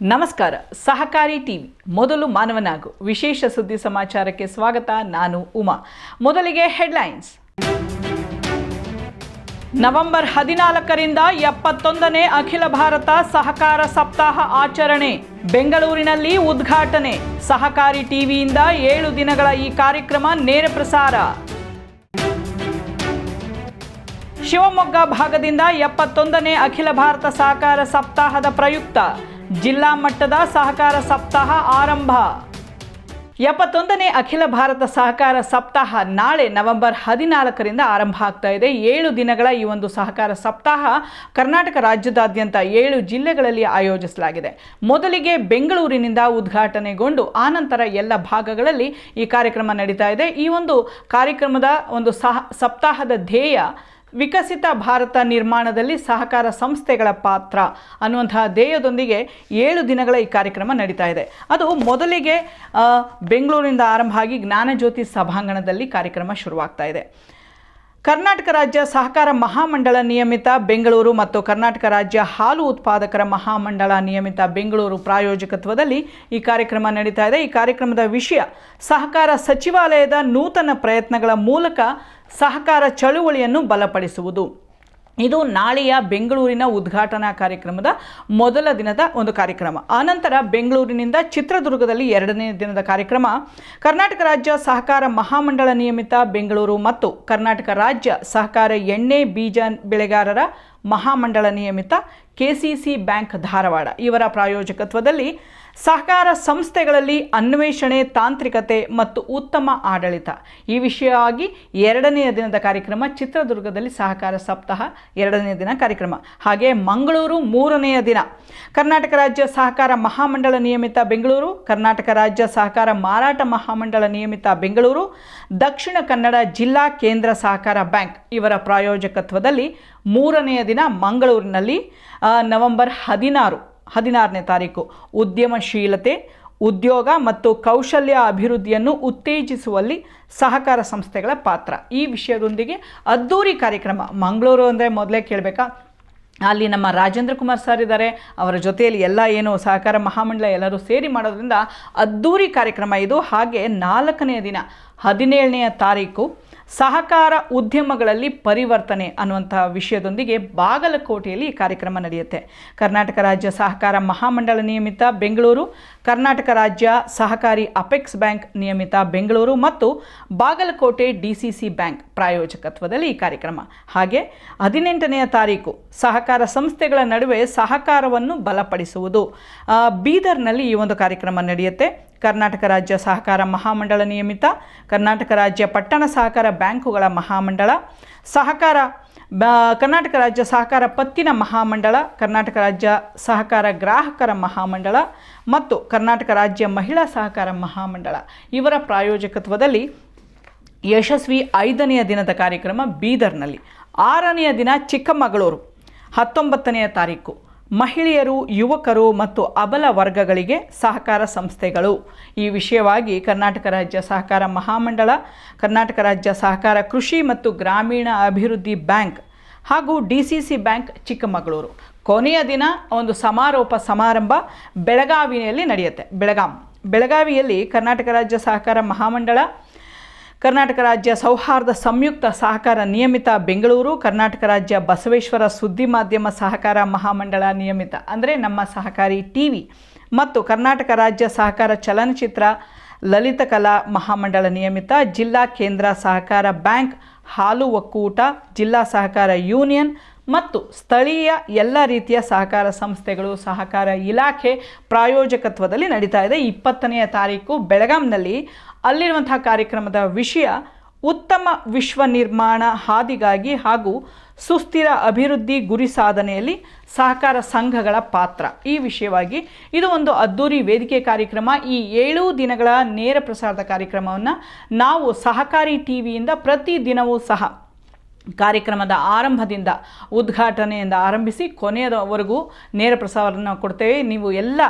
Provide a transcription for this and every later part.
ನಮಸ್ಕಾರ. ಸಹಕಾರಿ ಟಿವಿ ಮೊದಲು ಮಾನವನಾಗು ವಿಶೇಷ ಸುದ್ದಿ ಸಮಾಚಾರಕ್ಕೆ ಸ್ವಾಗತ. ನಾನು ಉಮಾ. ಮೊದಲಿಗೆ ಹೆಡ್ಲೈನ್ಸ್. ನವೆಂಬರ್ 14ರಿಂದ 71ನೇ ಅಖಿಲ ಭಾರತ ಸಹಕಾರ ಸಪ್ತಾಹ ಆಚರಣೆ ಬೆಂಗಳೂರಿನಲ್ಲಿ ಉದ್ಘಾಟನೆ. ಸಹಕಾರಿ ಟಿವಿಯಿಂದ 7 ದಿನಗಳ ಈ ಕಾರ್ಯಕ್ರಮ ನೇರ ಪ್ರಸಾರ. ಶಿವಮೊಗ್ಗ ಭಾಗದಿಂದ 71ನೇ ಅಖಿಲ ಭಾರತ ಸಹಕಾರ ಸಪ್ತಾಹದ ಪ್ರಯುಕ್ತ ಜಿಲ್ಲಾ ಮಟ್ಟದ ಸಹಕಾರ ಸಪ್ತಾಹ ಆರಂಭ. 71ನೇ ಅಖಿಲ ಭಾರತ ಸಹಕಾರ ಸಪ್ತಾಹ ನಾಳೆ ನವೆಂಬರ್ 14ರಿಂದ ಆರಂಭ ಆಗ್ತಾ ಇದೆ. 7 ದಿನಗಳ ಈ ಒಂದು ಸಹಕಾರ ಸಪ್ತಾಹ ಕರ್ನಾಟಕ ರಾಜ್ಯದಾದ್ಯಂತ 7 ಜಿಲ್ಲೆಗಳಲ್ಲಿ ಆಯೋಜಿಸಲಾಗಿದೆ. ಮೊದಲಿಗೆ ಬೆಂಗಳೂರಿನಿಂದ ಉದ್ಘಾಟನೆಗೊಂಡು ಆನಂತರ ಎಲ್ಲ ಭಾಗಗಳಲ್ಲಿ ಈ ಕಾರ್ಯಕ್ರಮ ನಡೀತಾ ಇದೆ. ಈ ಒಂದು ಕಾರ್ಯಕ್ರಮದ ಒಂದು ಸಪ್ತಾಹದ ಧ್ಯೇಯ ವಿಕಸಿತ ಭಾರತ ನಿರ್ಮಾಣದಲ್ಲಿ ಸಹಕಾರ ಸಂಸ್ಥೆಗಳ ಪಾತ್ರ ಅನ್ನುವಂತಹ ಧ್ಯೇಯದೊಂದಿಗೆ 7 ದಿನಗಳ ಈ ಕಾರ್ಯಕ್ರಮ ನಡೀತಾ ಇದೆ. ಅದು ಮೊದಲಿಗೆ ಬೆಂಗಳೂರಿನಿಂದ ಆರಂಭ ಆಗಿ ಜ್ಞಾನಜ್ಯೋತಿ ಸಭಾಂಗಣದಲ್ಲಿ ಕಾರ್ಯಕ್ರಮ ಶುರುವಾಗ್ತಾ ಇದೆ. ಕರ್ನಾಟಕ ರಾಜ್ಯ ಸಹಕಾರ ಮಹಾಮಂಡಳ ನಿಯಮಿತ ಬೆಂಗಳೂರು ಮತ್ತು ಕರ್ನಾಟಕ ರಾಜ್ಯ ಹಾಲು ಉತ್ಪಾದಕರ ಮಹಾಮಂಡಳ ನಿಯಮಿತ ಬೆಂಗಳೂರು ಪ್ರಾಯೋಜಕತ್ವದಲ್ಲಿ ಈ ಕಾರ್ಯಕ್ರಮ ನಡೀತಾ ಇದೆ. ಈ ಕಾರ್ಯಕ್ರಮದ ವಿಷಯ ಸಹಕಾರ ಸಚಿವಾಲಯದ ನೂತನ ಪ್ರಯತ್ನಗಳ ಮೂಲಕ ಸಹಕಾರ ಚಳುವಳಿಯನ್ನು ಬಲಪಡಿಸುವುದು. ಇದು ನಾಳೆಯ ಬೆಂಗಳೂರಿನ ಉದ್ಘಾಟನಾ ಕಾರ್ಯಕ್ರಮದ ಮೊದಲ ದಿನದ ಒಂದು ಕಾರ್ಯಕ್ರಮ. ಆನಂತರ ಬೆಂಗಳೂರಿನಿಂದ ಚಿತ್ರದುರ್ಗದಲ್ಲಿ 2ನೇ ದಿನದ ಕಾರ್ಯಕ್ರಮ ಕರ್ನಾಟಕ ರಾಜ್ಯ ಸಹಕಾರ ಮಹಾಮಂಡಳ ನಿಯಮಿತ ಬೆಂಗಳೂರು ಮತ್ತು ಕರ್ನಾಟಕ ರಾಜ್ಯ ಸಹಕಾರ ಎಣ್ಣೆ ಬೀಜ ಬೆಳೆಗಾರರ ಮಹಾಮಂಡಳ ನಿಯಮಿತ ಕೆಸಿಸಿ ಬ್ಯಾಂಕ್ ಧಾರವಾಡ ಇವರ ಪ್ರಾಯೋಜಕತ್ವದಲ್ಲಿ ಸಹಕಾರ ಸಂಸ್ಥೆಗಳಲ್ಲಿ ಅನ್ವೇಷಣೆ, ತಾಂತ್ರಿಕತೆ ಮತ್ತು ಉತ್ತಮ ಆಡಳಿತ ಈ ವಿಷಯವಾಗಿ 2ನೇ ದಿನದ ಕಾರ್ಯಕ್ರಮ ಚಿತ್ರದುರ್ಗದಲ್ಲಿ ಸಹಕಾರ ಸಪ್ತಾಹ 2ನೇ ದಿನ ಕಾರ್ಯಕ್ರಮ. ಹಾಗೆ ಮಂಗಳೂರು 3ನೆಯ ದಿನ ಕರ್ನಾಟಕ ರಾಜ್ಯ ಸಹಕಾರ ಮಹಾಮಂಡಳ ನಿಯಮಿತ ಬೆಂಗಳೂರು, ಕರ್ನಾಟಕ ರಾಜ್ಯ ಸಹಕಾರ ಮಾರಾಟ ಮಹಾಮಂಡಳ ನಿಯಮಿತ ಬೆಂಗಳೂರು, ದಕ್ಷಿಣ ಕನ್ನಡ ಜಿಲ್ಲಾ ಕೇಂದ್ರ ಸಹಕಾರ ಬ್ಯಾಂಕ್ ಇವರ ಪ್ರಾಯೋಜಕತ್ವದಲ್ಲಿ 3ನೆಯ ದಿನ ಮಂಗಳೂರಿನಲ್ಲಿ ನವೆಂಬರ್ 16ನೇ ತಾರೀಕು ಉದ್ಯಮಶೀಲತೆ, ಉದ್ಯೋಗ ಮತ್ತು ಕೌಶಲ್ಯ ಅಭಿವೃದ್ಧಿಯನ್ನು ಉತ್ತೇಜಿಸುವಲ್ಲಿ ಸಹಕಾರ ಸಂಸ್ಥೆಗಳ ಪಾತ್ರ ಈ ವಿಷಯದೊಂದಿಗೆ ಅದ್ದೂರಿ ಕಾರ್ಯಕ್ರಮ. ಮಂಗಳೂರು ಅಂದರೆ ಮೊದಲೇ ಕೇಳಬೇಕಾ, ಅಲ್ಲಿ ನಮ್ಮ ರಾಜೇಂದ್ರ ಕುಮಾರ್ ಸರ್ ಇದ್ದಾರೆ. ಅವರ ಜೊತೆಯಲ್ಲಿ ಎಲ್ಲ ಏನು ಸಹಕಾರ ಮಹಾಮಂಡಲ ಎಲ್ಲರೂ ಸೇರಿ ಮಾಡೋದ್ರಿಂದ ಅದ್ದೂರಿ ಕಾರ್ಯಕ್ರಮ ಇದು. ಹಾಗೆ 4ನೇ ದಿನ 17ನೇ ತಾರೀಕು ಸಹಕಾರ ಉದ್ಯಮಗಳಲ್ಲಿ ಪರಿವರ್ತನೆ ಅನ್ನುವಂಥ ವಿಷಯದೊಂದಿಗೆ ಬಾಗಲಕೋಟೆಯಲ್ಲಿ ಈ ಕಾರ್ಯಕ್ರಮ ನಡೆಯುತ್ತೆ. ಕರ್ನಾಟಕ ರಾಜ್ಯ ಸಹಕಾರ ಮಹಾಮಂಡಳ ನಿಯಮಿತ ಬೆಂಗಳೂರು, ಕರ್ನಾಟಕ ರಾಜ್ಯ ಸಹಕಾರಿ ಅಪೆಕ್ಸ್ ಬ್ಯಾಂಕ್ ನಿಯಮಿತ ಬೆಂಗಳೂರು ಮತ್ತು ಬಾಗಲಕೋಟೆ ಡಿಸಿಸಿ ಬ್ಯಾಂಕ್ ಪ್ರಾಯೋಜಕತ್ವದಲ್ಲಿ ಈ ಕಾರ್ಯಕ್ರಮ. ಹಾಗೆ 18ನೇ ತಾರೀಕು ಸಹಕಾರ ಸಂಸ್ಥೆಗಳ ನಡುವೆ ಸಹಕಾರವನ್ನು ಬಲಪಡಿಸುವುದು ಬೀದರ್ನಲ್ಲಿ ಈ ಒಂದು ಕಾರ್ಯಕ್ರಮ ನಡೆಯುತ್ತೆ. ಕರ್ನಾಟಕ ರಾಜ್ಯ ಸಹಕಾರ ಮಹಾಮಂಡಳ ನಿಯಮಿತ, ಕರ್ನಾಟಕ ರಾಜ್ಯ ಪಟ್ಟಣ ಸಹಕಾರ ಬ್ಯಾಂಕುಗಳ ಮಹಾಮಂಡಳ, ಕರ್ನಾಟಕ ರಾಜ್ಯ ಸಹಕಾರ ಪತ್ತಿನ ಮಹಾಮಂಡಳ, ಕರ್ನಾಟಕ ರಾಜ್ಯ ಸಹಕಾರ ಗ್ರಾಹಕರ ಮಹಾಮಂಡಳ ಮತ್ತು ಕರ್ನಾಟಕ ರಾಜ್ಯ ಮಹಿಳಾ ಸಹಕಾರ ಮಹಾಮಂಡಳ ಇವರ ಪ್ರಾಯೋಜಕತ್ವದಲ್ಲಿ ಯಶಸ್ವಿ 5ನೇ ದಿನದ ಕಾರ್ಯಕ್ರಮ ಬೀದರ್ನಲ್ಲಿ. 6ನೆಯ ದಿನ ಚಿಕ್ಕಮಗಳೂರು 19ನೇ ತಾರೀಕು ಮಹಿಳೆಯರು, ಯುವಕರು ಮತ್ತು ಅಬಲ ವರ್ಗಗಳಿಗೆ ಸಹಕಾರ ಸಂಸ್ಥೆಗಳು ಈ ವಿಷಯವಾಗಿ ಕರ್ನಾಟಕ ರಾಜ್ಯ ಸಹಕಾರ ಮಹಾಮಂಡಳ, ಕರ್ನಾಟಕ ರಾಜ್ಯ ಸಹಕಾರ ಕೃಷಿ ಮತ್ತು ಗ್ರಾಮೀಣ ಅಭಿವೃದ್ಧಿ ಬ್ಯಾಂಕ್ ಹಾಗೂ ಡಿಸಿಸಿ ಬ್ಯಾಂಕ್ ಚಿಕ್ಕಮಗಳೂರು. ಕೊನೆಯ ದಿನ ಒಂದು ಸಮಾರೋಪ ಸಮಾರಂಭ ಬೆಳಗಾವಿಯಲ್ಲಿ ನಡೆಯುತ್ತೆ. ಬೆಳಗಾವಿಯಲ್ಲಿ ಕರ್ನಾಟಕ ರಾಜ್ಯ ಸಹಕಾರ ಮಹಾಮಂಡಳ, ಕರ್ನಾಟಕ ರಾಜ್ಯ ಸೌಹಾರ್ದ ಸಂಯುಕ್ತ ಸಹಕಾರ ನಿಯಮಿತ ಬೆಂಗಳೂರು, ಕರ್ನಾಟಕ ರಾಜ್ಯ ಬಸವೇಶ್ವರ ಸುದ್ದಿ ಮಾಧ್ಯಮ ಸಹಕಾರ ಮಹಾಮಂಡಳ ನಿಯಮಿತ ಅಂದರೆ ನಮ್ಮ ಸಹಕಾರಿ ಟಿವಿ ಮತ್ತು ಕರ್ನಾಟಕ ರಾಜ್ಯ ಸಹಕಾರ ಚಲನಚಿತ್ರ ಲಲಿತಕಲಾ ಮಹಾಮಂಡಳ ನಿಯಮಿತ ಜಿಲ್ಲಾ ಕೇಂದ್ರ ಸಹಕಾರ ಬ್ಯಾಂಕ್, ಹಾಲು ಒಕ್ಕೂಟ, ಜಿಲ್ಲಾ ಸಹಕಾರ ಯೂನಿಯನ್ ಮತ್ತು ಸ್ಥಳೀಯ ಎಲ್ಲ ರೀತಿಯ ಸಹಕಾರ ಸಂಸ್ಥೆಗಳು, ಸಹಕಾರ ಇಲಾಖೆ ಪ್ರಾಯೋಜಕತ್ವದಲ್ಲಿ ನಡೀತಾ ಇದೆ. 20ನೇ ತಾರೀಕು ಬೆಳಗಾಂನಲ್ಲಿ ಅಲ್ಲಿರುವಂತಹ ಕಾರ್ಯಕ್ರಮದ ವಿಷಯ ಉತ್ತಮ ವಿಶ್ವ ನಿರ್ಮಾಣ ಹಾದಿಗಾಗಿ ಹಾಗೂ ಸುಸ್ಥಿರ ಅಭಿವೃದ್ಧಿ ಗುರಿ ಸಾಧನೆಯಲ್ಲಿ ಸಹಕಾರ ಸಂಘಗಳ ಪಾತ್ರ ಈ ವಿಷಯವಾಗಿ ಇದು ಒಂದು ಅದ್ದೂರಿ ವೇದಿಕೆ ಕಾರ್ಯಕ್ರಮ. ಈ 7 ದಿನಗಳ ನೇರ ಪ್ರಸಾರದ ಕಾರ್ಯಕ್ರಮವನ್ನು ನಾವು ಸಹಕಾರಿ ಟಿವಿಯಿಂದ ಪ್ರತಿದಿನವೂ ಸಹ ಕಾರ್ಯಕ್ರಮದ ಆರಂಭದಿಂದ ಉದ್ಘಾಟನೆಯಿಂದ ಆರಂಭಿಸಿ ಕೊನೆಯವರೆಗೂ ನೇರ ಪ್ರಸಾರವನ್ನು ಕೊಡ್ತೇವೆ. ನೀವು ಎಲ್ಲ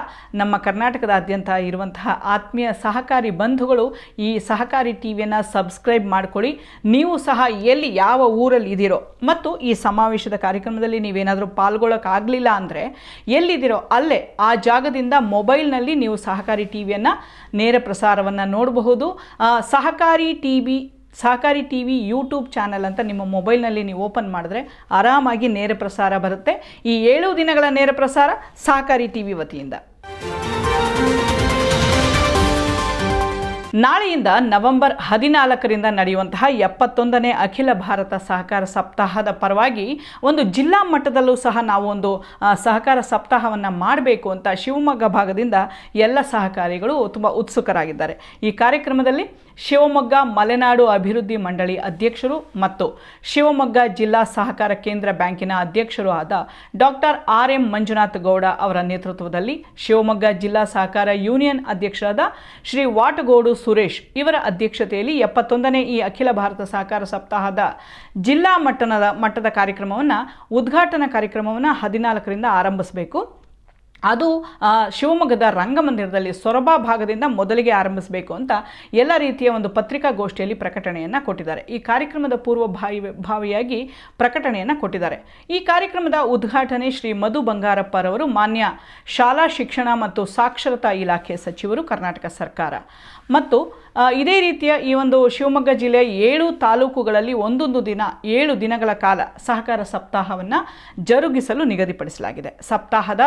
ನಮ್ಮ ಕರ್ನಾಟಕದಾದ್ಯಂತ ಇರುವಂತಹ ಆತ್ಮೀಯ ಸಹಕಾರಿ ಬಂಧುಗಳು ಈ ಸಹಕಾರಿ ಟಿವಿಯನ್ನು ಸಬ್ಸ್ಕ್ರೈಬ್ ಮಾಡಿಕೊಳ್ಳಿ. ನೀವು ಸಹ ಎಲ್ಲಿ ಯಾವ ಊರಲ್ಲಿ ಇದ್ದೀರೋ ಮತ್ತು ಈ ಸಮಾವೇಶದ ಕಾರ್ಯಕ್ರಮದಲ್ಲಿ ನೀವೇನಾದರೂ ಪಾಲ್ಗೊಳ್ಳೋಕ್ಕಾಗಲಿಲ್ಲ ಅಂದರೆ ಎಲ್ಲಿದ್ದೀರೋ ಅಲ್ಲೇ ಆ ಜಾಗದಿಂದ ಮೊಬೈಲ್ನಲ್ಲಿ ನೀವು ಸಹಕಾರಿ ಟಿವಿಯನ್ನು ನೇರ ಪ್ರಸಾರವನ್ನು ನೋಡಬಹುದು. ಸಹಕಾರಿ ಟಿವಿ ಯೂಟ್ಯೂಬ್ ಚಾನಲ್ ಅಂತ ನಿಮ್ಮ ಮೊಬೈಲ್ನಲ್ಲಿ ನೀವು ಓಪನ್ ಮಾಡಿದ್ರೆ ಆರಾಮಾಗಿ ನೇರ ಪ್ರಸಾರ ಬರುತ್ತೆ. ಈ 7 ದಿನಗಳ ನೇರ ಪ್ರಸಾರ ಸಹಕಾರಿ ಟಿವಿ ವತಿಯಿಂದ. ನಾಳೆಯಿಂದ ನವೆಂಬರ್ 14ರಿಂದ ನಡೆಯುವಂತಹ 71ನೇ ಅಖಿಲ ಭಾರತ ಸಹಕಾರ ಸಪ್ತಾಹದ ಪರವಾಗಿ ಒಂದು ಜಿಲ್ಲಾ ಮಟ್ಟದಲ್ಲೂ ಸಹ ನಾವು ಒಂದು ಸಹಕಾರ ಸಪ್ತಾಹವನ್ನು ಮಾಡಬೇಕು ಅಂತ ಶಿವಮೊಗ್ಗ ಭಾಗದಿಂದ ಎಲ್ಲ ಸಹಕಾರಿಗಳು ತುಂಬ ಉತ್ಸುಕರಾಗಿದ್ದಾರೆ. ಈ ಕಾರ್ಯಕ್ರಮದಲ್ಲಿ ಶಿವಮೊಗ್ಗ ಮಲೆನಾಡು ಅಭಿವೃದ್ಧಿ ಮಂಡಳಿ ಅಧ್ಯಕ್ಷರು ಮತ್ತು ಶಿವಮೊಗ್ಗ ಜಿಲ್ಲಾ ಸಹಕಾರ ಕೇಂದ್ರ ಬ್ಯಾಂಕಿನ ಅಧ್ಯಕ್ಷರು ಆದ ಡಾಕ್ಟರ್ RM ಮಂಜುನಾಥ್ ಗೌಡ ಅವರ ನೇತೃತ್ವದಲ್ಲಿ ಶಿವಮೊಗ್ಗ ಜಿಲ್ಲಾ ಸಹಕಾರ ಯೂನಿಯನ್ ಅಧ್ಯಕ್ಷರಾದ ಶ್ರೀ ವಾಟಗೋಡು ಸುರೇಶ್ ಇವರ ಅಧ್ಯಕ್ಷತೆಯಲ್ಲಿ 71ನೇ ಈ ಅಖಿಲ ಭಾರತ ಸಹಕಾರ ಸಪ್ತಾಹದ ಜಿಲ್ಲಾ ಮಟ್ಟದ ಕಾರ್ಯಕ್ರಮವನ್ನು ಉದ್ಘಾಟನಾ ಕಾರ್ಯಕ್ರಮವನ್ನು 14ರಿಂದ ಆರಂಭಿಸಬೇಕು. ಅದು ಶಿವಮೊಗ್ಗದ ರಂಗಮಂದಿರದಲ್ಲಿ ಸೊರಬ ಭಾಗದಿಂದ ಮೊದಲಿಗೆ ಆರಂಭಿಸಬೇಕು ಅಂತ ಎಲ್ಲ ರೀತಿಯ ಒಂದು ಪತ್ರಿಕಾಗೋಷ್ಠಿಯಲ್ಲಿ ಪ್ರಕಟಣೆಯನ್ನು ಕೊಟ್ಟಿದ್ದಾರೆ. ಈ ಕಾರ್ಯಕ್ರಮದ ಪೂರ್ವಭಾವಿಯಾಗಿ ಪ್ರಕಟಣೆಯನ್ನು ಕೊಟ್ಟಿದ್ದಾರೆ. ಈ ಕಾರ್ಯಕ್ರಮದ ಉದ್ಘಾಟನೆ ಶ್ರೀ ಮಧು ಬಂಗಾರಪ್ಪರವರು, ಮಾನ್ಯ ಶಾಲಾ ಶಿಕ್ಷಣ ಮತ್ತು ಸಾಕ್ಷರತಾ ಇಲಾಖೆ ಸಚಿವರು, ಕರ್ನಾಟಕ ಸರ್ಕಾರ. ಮತ್ತು ಇದೇ ರೀತಿಯ ಈ ಒಂದು ಶಿವಮೊಗ್ಗ ಜಿಲ್ಲೆಯ 7 ತಾಲೂಕುಗಳಲ್ಲಿ ಒಂದೊಂದು ದಿನ 7 ದಿನಗಳ ಕಾಲ ಸಹಕಾರ ಸಪ್ತಾಹವನ್ನು ಜರುಗಿಸಲು ನಿಗದಿಪಡಿಸಲಾಗಿದೆ. ಸಪ್ತಾಹದ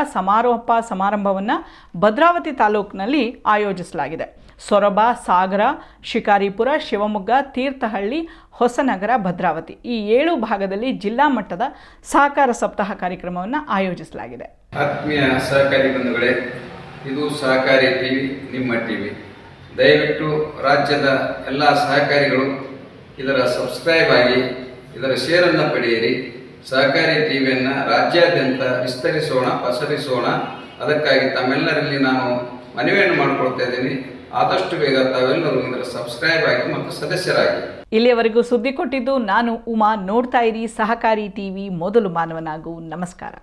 ಸಮಾರಂಭವನ್ನು ಭದ್ರಾವತಿ ತಾಲೂಕಿನಲ್ಲಿ ಆಯೋಜಿಸಲಾಗಿದೆ. ಸೊರಬ, ಸಾಗರ, ಶಿಕಾರಿಪುರ, ಶಿವಮೊಗ್ಗ, ತೀರ್ಥಹಳ್ಳಿ, ಹೊಸನಗರ, ಭದ್ರಾವತಿ ಈ 7 ಭಾಗದಲ್ಲಿ ಜಿಲ್ಲಾ ಮಟ್ಟದ ಸಹಕಾರ ಸಪ್ತಾಹ ಕಾರ್ಯಕ್ರಮವನ್ನು ಆಯೋಜಿಸಲಾಗಿದೆ. ಆತ್ಮೀಯ ಸಹಕಾರಿ ಬಂಧುಗಳೇ, ಇದು ಸಹಕಾರಿ ಟಿವಿ, ನಿಮ್ಮ ಟಿವಿ. ದಯವಿಟ್ಟು ರಾಜ್ಯದ ಎಲ್ಲ ಸಹಕಾರಿಗಳು ಇದರ ಸಬ್ಸ್ಕ್ರೈಬ್ ಆಗಿ ಇದರ ಶೇರನ್ನು ಪಡೆಯಿರಿ. ಸಹಕಾರಿ ಟಿವಿಯನ್ನು ರಾಜ್ಯಾದ್ಯಂತ ವಿಸ್ತರಿಸೋಣ, ಪಸರಿಸೋಣ. ಅದಕ್ಕಾಗಿ ತಮ್ಮೆಲ್ಲರಲ್ಲಿ ನಾನು ಮನವಿಯನ್ನು ಮಾಡಿಕೊಳ್ತಾ ಇದ್ದೀನಿ. ಆದಷ್ಟು ಬೇಗ ತಾವೆಲ್ಲರೂ ಇದರ ಸಬ್ಸ್ಕ್ರೈಬ್ ಆಗಿ ಮತ್ತು ಸದಸ್ಯರಾಗಿ. ಇಲ್ಲಿಯವರೆಗೂ ಸುದ್ದಿ ಕೊಟ್ಟಿದ್ದು ನಾನು ಉಮಾ. ನೋಡ್ತಾ ಇರಿ ಸಹಕಾರಿ ಟಿವಿ, ಮೊದಲು ಮಾನವನಾಗು. ನಮಸ್ಕಾರ.